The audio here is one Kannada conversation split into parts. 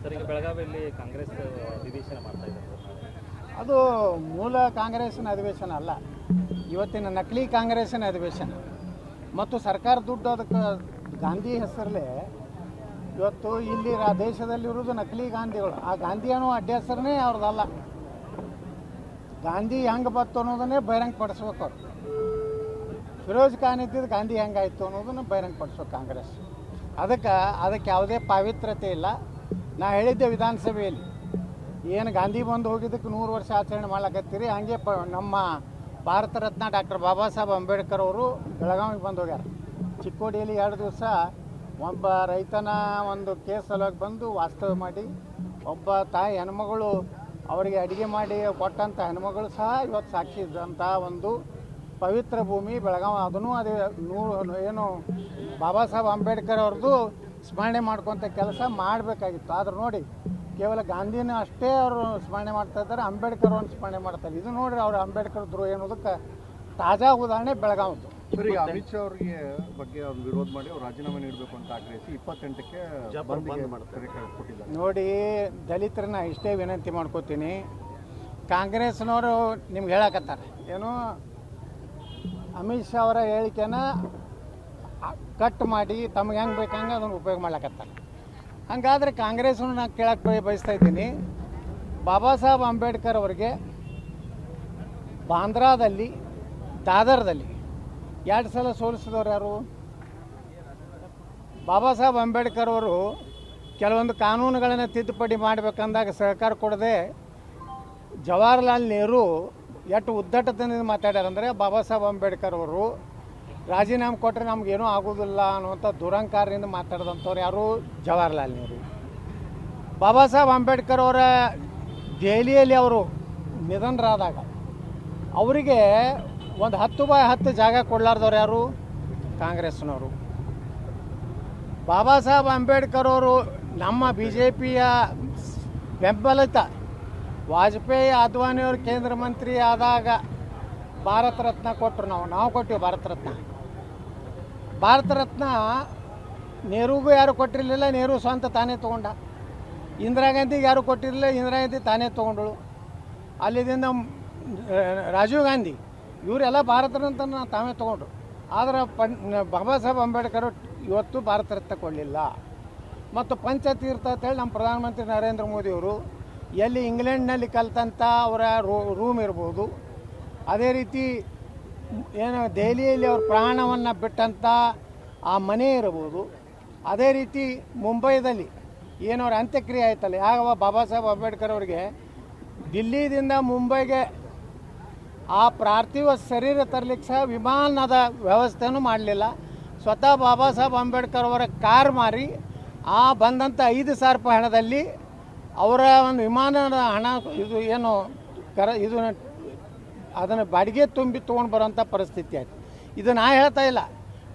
ಸರ್, ಈಗ ಬೆಳಗಾವಿಯಲ್ಲಿ ಕಾಂಗ್ರೆಸ್ ಅಧಿವೇಶನ ಮಾಡ್ತಾ ಇದ್ದಾರೆ. ಅದು ಮೂಲ ಕಾಂಗ್ರೆಸ್ಸಿನ ಅಧಿವೇಶನ ಅಲ್ಲ, ಇವತ್ತಿನ ನಕಲಿ ಕಾಂಗ್ರೆಸ್ಸಿನ ಅಧಿವೇಶನ. ಮತ್ತು ಸರ್ಕಾರ ದುಡ್ಡು ಅದಕ್ಕೆ ಗಾಂಧಿ ಹೆಸರಲ್ಲೇ ಇವತ್ತು ಇಲ್ಲಿ ದೇಶದಲ್ಲಿರೋದು ನಕಲಿ ಗಾಂಧಿಗಳು. ಆ ಗಾಂಧಿ ಅನ್ನೋ ಅಡ್ಡ ಹೆಸರನ್ನೇ ಅವ್ರದ್ದಲ್ಲ. ಗಾಂಧಿ ಹೆಂಗೆ ಬತ್ತು ಅನ್ನೋದನ್ನೇ ಬಹಿರಂಗಪಡಿಸ್ಬೇಕು ಅವ್ರು. ಫಿರೋಜ್ ಖಾನ್ ಇದ್ದಿದ್ದು ಗಾಂಧಿ ಹೆಂಗಾಯ್ತು ಅನ್ನೋದನ್ನು ಬಹಿರಂಗಪಡಿಸ್ಬೇಕು ಕಾಂಗ್ರೆಸ್. ಅದಕ್ಕೆ ಯಾವುದೇ ಪಾವಿತ್ರ್ಯತೆ ಇಲ್ಲ. ನಾ ಹೇಳಿದ್ದೆ ವಿಧಾನಸಭೆಯಲ್ಲಿ, ಏನು ಗಾಂಧಿ ಬಂದು ಹೋಗಿದ್ದಕ್ಕೆ 100 ವರ್ಷ ಆಚರಣೆ ಮಾಡ್ಲಕತ್ತೀರಿ, ಹಾಗೆ ನಮ್ಮ ಭಾರತ ರತ್ನ ಡಾಕ್ಟರ್ ಬಾಬಾ ಸಾಹೇಬ್ ಅಂಬೇಡ್ಕರ್ ಅವರು ಬೆಳಗಾವಿಗೆ ಬಂದು ಹೋಗ್ಯಾರ. ಚಿಕ್ಕೋಡಿಯಲ್ಲಿ 2 ದಿವಸ ಒಬ್ಬ ರೈತನ ಒಂದು ಕೇಸ್ ಸಲುವಾಗಿ ಬಂದು ವಾಸ್ತವ ಮಾಡಿ, ಒಬ್ಬ ತಾಯಿ ಹೆಣ್ಮಗಳು ಅವರಿಗೆ ಅಡುಗೆ ಮಾಡಿ ಕೊಟ್ಟಂಥ ಹೆಣ್ಮಗಳು ಸಹ ಇವತ್ತು ಸಾಕ್ಷಿ ಇದ್ದಂಥ ಒಂದು ಪವಿತ್ರ ಭೂಮಿ ಬೆಳಗಾವಿ. ಅದನ್ನು ಅದೇ ಏನು ಬಾಬಾ ಸಾಹೇಬ್ ಅಂಬೇಡ್ಕರ್ ಅವ್ರದ್ದು ಸ್ಮರಣೆ ಮಾಡ್ಕೊತ ಕೆಲಸ ಮಾಡಬೇಕಾಗಿತ್ತು. ಆದ್ರೆ ನೋಡಿ, ಕೇವಲ ಗಾಂಧಿನ ಅಷ್ಟೇ ಅವರು ಸ್ಮರಣೆ ಮಾಡ್ತಾ ಇದ್ದಾರೆ, ಅಂಬೇಡ್ಕರ್ ಅವ್ರನ್ನ ಸ್ಮರಣೆ ಮಾಡ್ತಾರೆ. ಇದು ನೋಡ್ರಿ ಅವ್ರು ಅಂಬೇಡ್ಕರ್ ದ್ರೋಹ ಅನ್ನೋದಕ್ಕೆ ತಾಜಾ ಉದಾಹರಣೆ ಬೆಳಗಾವಿದು. ಸರಿ, ಅಮಿತ್ ಶಾ ಅವರಿಗೆ ಬಗ್ಗೆ ಅವ್ರು ವಿರೋಧ ಮಾಡಿ ಅವ್ರು ರಾಜೀನಾಮೆ ನೀಡಬೇಕು ಅಂತ ಆಗ್ರಹಿಸಿ 28ಕ್ಕೆ ಕೊಟ್ಟಿದ್ದಾರೆ. ನೋಡಿ, ದಲಿತರನ್ನ ಇಷ್ಟೇ ವಿನಂತಿ ಮಾಡ್ಕೋತೀನಿ, ಕಾಂಗ್ರೆಸ್ನವರು ನಿಮ್ಗೆ ಹೇಳಕತ್ತಾರೆ ಏನು, ಅಮಿತ್ ಶಾ ಅವರ ಹೇಳಿಕೆನ ಕಟ್ ಮಾಡಿ ತಮ್ಗೆ ಹೆಂಗೆ ಬೇಕಂಗೆ ಅದನ್ನು ಉಪಯೋಗ ಮಾಡ್ಲಕತ್ತಾರೆ. ಹಾಗಾದರೆ ಕಾಂಗ್ರೆಸ್ನು ನಾನು ಕೇಳಕ್ಕೆ ಬಯಸ್ತಾ ಇದ್ದೀನಿ, ಬಾಬಾ ಸಾಹೇಬ್ ಅಂಬೇಡ್ಕರ್ ಅವರಿಗೆ ಬಾಂದ್ರಾದಲ್ಲಿ, ದಾದರ್ದಲ್ಲಿ 2 ಸಲ ಸೋಲಿಸಿದವರು ಯಾರು? ಬಾಬಾ ಸಾಹೇಬ್ ಅಂಬೇಡ್ಕರ್ ಅವರು ಕೆಲವೊಂದು ಕಾನೂನುಗಳನ್ನು ತಿದ್ದುಪಡಿ ಮಾಡಬೇಕಂದಾಗ ಸಹಕಾರ ಕೊಡದೆ ಜವಾಹರ್ಲಾಲ್ ನೆಹರು ಎಷ್ಟು ಉದ್ದಟತನದಿಂದ ಮಾತಾಡ್ಯಾರಂದರೆ, ಬಾಬಾ ಸಾಹೇಬ್ ಅಂಬೇಡ್ಕರ್ ಅವರು ರಾಜೀನಾಮೆ ಕೊಟ್ಟರೆ ನಮಗೇನೂ ಆಗೋದಿಲ್ಲ ಅನ್ನುವಂಥ ದುರಂಕಾರದಿಂದ ಮಾತಾಡಿದಂಥವ್ರು ಯಾರು? ಜವಾಹರ್ಲಾಲ್ ನೆಹರು. ಬಾಬಾ ಸಾಹೇಬ್ ಅಂಬೇಡ್ಕರ್ ಅವರ ದೆಹಲಿಯಲ್ಲಿ ಅವರು ನಿಧನರಾದಾಗ ಅವರಿಗೆ ಒಂದು 10x10 ಜಾಗ ಕೊಡಲಾರ್ದವ್ರು ಯಾರು? ಕಾಂಗ್ರೆಸ್ನವರು. ಬಾಬಾ ಸಾಹೇಬ್ ಅಂಬೇಡ್ಕರ್ ಅವರು ನಮ್ಮ BJPಯ ಬೆಂಬಲಿತ ವಾಜಪೇಯಿ ಅದ್ವಾನಿಯವರು ಕೇಂದ್ರ ಮಂತ್ರಿ ಆದಾಗ ಭಾರತ ರತ್ನ ಕೊಟ್ಟರು. ನಾವು ಕೊಟ್ಟಿವಿ ಭಾರತ ರತ್ನ ನೆಹರುಗೂ ಯಾರು ಕೊಟ್ಟಿರಲಿಲ್ಲ, ನೆಹರು ಸ್ವಂತ ತಾನೇ ತೊಗೊಂಡ. ಇಂದಿರಾ ಗಾಂಧಿಗೆ ಯಾರು ಕೊಟ್ಟಿರಲಿಲ್ಲ, ಇಂದಿರಾ ಗಾಂಧಿ ತಾನೇ ತೊಗೊಂಡಳು. ಅಲ್ಲಿದಿಂದ ರಾಜೀವ್ ಗಾಂಧಿ ಇವರೆಲ್ಲ ಭಾರತ ರತ್ನ ತಾವೇ ತೊಗೊಂಡ್ರು. ಆದರೆ ಬಾಬಾ ಸಾಹೇಬ್ ಅಂಬೇಡ್ಕರ್ ಇವತ್ತು ಭಾರತ ರತ್ನ ಕೊಡಲಿಲ್ಲ. ಮತ್ತು ಪಂಚತೀರ್ಥ ಅಂತೇಳಿ ನಮ್ಮ ಪ್ರಧಾನಮಂತ್ರಿ ನರೇಂದ್ರ ಮೋದಿಯವರು ಎಲ್ಲಿ ಇಂಗ್ಲೆಂಡ್ನಲ್ಲಿ ಕಲಿತಂಥ ಅವರ ರೂಮ್ ಇರ್ಬೋದು, ಅದೇ ರೀತಿ ಏನು ದೆಹಲಿಯಲ್ಲಿ ಅವ್ರ ಪ್ರಾಣವನ್ನು ಬಿಟ್ಟಂಥ ಆ ಮನೆ ಇರ್ಬೋದು, ಅದೇ ರೀತಿ ಮುಂಬೈದಲ್ಲಿ ಏನವ್ರ ಅಂತ್ಯಕ್ರಿಯೆ ಆಯ್ತಲ್ಲ, ಯಾವ ಬಾಬಾ ಸಾಹೇಬ್ ಅಂಬೇಡ್ಕರ್ ಅವರಿಗೆ ದಿಲ್ಲಿದಿಂದ ಮುಂಬೈಗೆ ಆ ಪಾರ್ಥಿವ ಶರೀರ ತರಲಿಕ್ಕೆ ಸಹ ವಿಮಾನದ ವ್ಯವಸ್ಥೆನೂ ಮಾಡಲಿಲ್ಲ. ಸ್ವತಃ ಬಾಬಾ ಸಾಹೇಬ್ ಅಂಬೇಡ್ಕರ್ ಅವರ ಕಾರ್ ಮಾರಿ ಆ ಬಂದಂಥ 5,000 ರೂಪಾಯಿ ಹಣದಲ್ಲಿ ಅವರ ಒಂದು ವಿಮಾನದ ಹಣ ಇದು ಅದನ್ನು ಬಾಡಿಗೆ ತುಂಬಿ ತೊಗೊಂಡು ಬರೋಂಥ ಪರಿಸ್ಥಿತಿ ಆಯಿತು. ಇದು ನಾ ಹೇಳ್ತಾ ಇಲ್ಲ,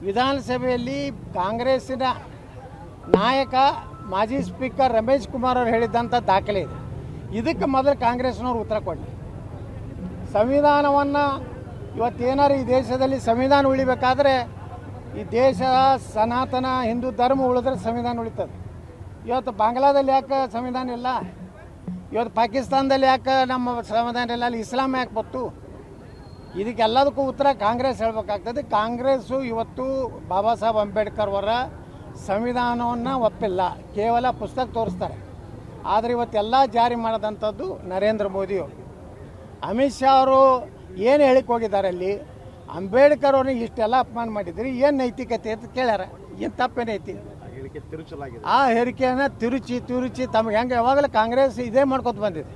ವಿಧಾನಸಭೆಯಲ್ಲಿ ಕಾಂಗ್ರೆಸ್ಸಿನ ನಾಯಕ ಮಾಜಿ ಸ್ಪೀಕರ್ ರಮೇಶ್ ಕುಮಾರ್ ಅವರು ಹೇಳಿದ್ದಂಥ ದಾಖಲೆ ಇದೆ. ಇದಕ್ಕೆ ಮೊದಲು ಕಾಂಗ್ರೆಸ್ನವ್ರು ಉತ್ತರ ಕೊಡಲಿ. ಸಂವಿಧಾನವನ್ನು ಇವತ್ತೇನಾರು ಈ ದೇಶದಲ್ಲಿ ಸಂವಿಧಾನ ಉಳಿಬೇಕಾದ್ರೆ ಈ ದೇಶ ಸನಾತನ ಹಿಂದೂ ಧರ್ಮ ಉಳಿದ್ರೆ ಸಂವಿಧಾನ ಉಳಿತದೆ. ಇವತ್ತು ಬಾಂಗ್ಲಾದಲ್ಲಿ ಯಾಕೆ ಸಂವಿಧಾನ ಇಲ್ಲ? ಇವತ್ತು ಪಾಕಿಸ್ತಾನದಲ್ಲಿ ಯಾಕೆ ನಮ್ಮ ಸಂವಿಧಾನ ಇಲ್ಲ? ಅಲ್ಲಿ ಇಸ್ಲಾಂ ಯಾಕೆ ಬಂತು? ಇದಕ್ಕೆಲ್ಲದಕ್ಕೂ ಉತ್ತರ ಕಾಂಗ್ರೆಸ್ ಹೇಳಬೇಕಾಗ್ತದೆ. ಕಾಂಗ್ರೆಸ್ಸು ಇವತ್ತು ಬಾಬಾ ಸಾಹೇಬ್ ಅಂಬೇಡ್ಕರ್ ಅವರ ಸಂವಿಧಾನವನ್ನು ಒಪ್ಪಿಲ್ಲ, ಕೇವಲ ಪುಸ್ತಕ ತೋರಿಸ್ತಾರೆ. ಆದರೆ ಇವತ್ತೆಲ್ಲ ಜಾರಿ ಮಾಡಿದಂಥದ್ದು ನರೇಂದ್ರ ಮೋದಿಯವರು. ಅಮಿತ್ ಶಾ ಅವರು ಏನು ಹೇಳಿಕ್ಕೆ ಹೋಗಿದ್ದಾರೆ ಅಲ್ಲಿ, ಅಂಬೇಡ್ಕರ್ ಅವ್ರನ್ನ ಇಷ್ಟೆಲ್ಲ ಅಪಮಾನ ಮಾಡಿದ್ರಿ, ಏನು ನೈತಿಕತೆ ಅಂತ ಕೇಳ್ಯಾರ. ಏನು ತಪ್ಪೇನೈತಿ? ಆ ಹೇಳಿಕೆಯನ್ನು ತಿರುಚಿ ತಮಗೆ ಹೆಂಗೆ ಯಾವಾಗಲೂ ಕಾಂಗ್ರೆಸ್ ಇದೇ ಮಾಡ್ಕೊತ ಬಂದಿದೆ.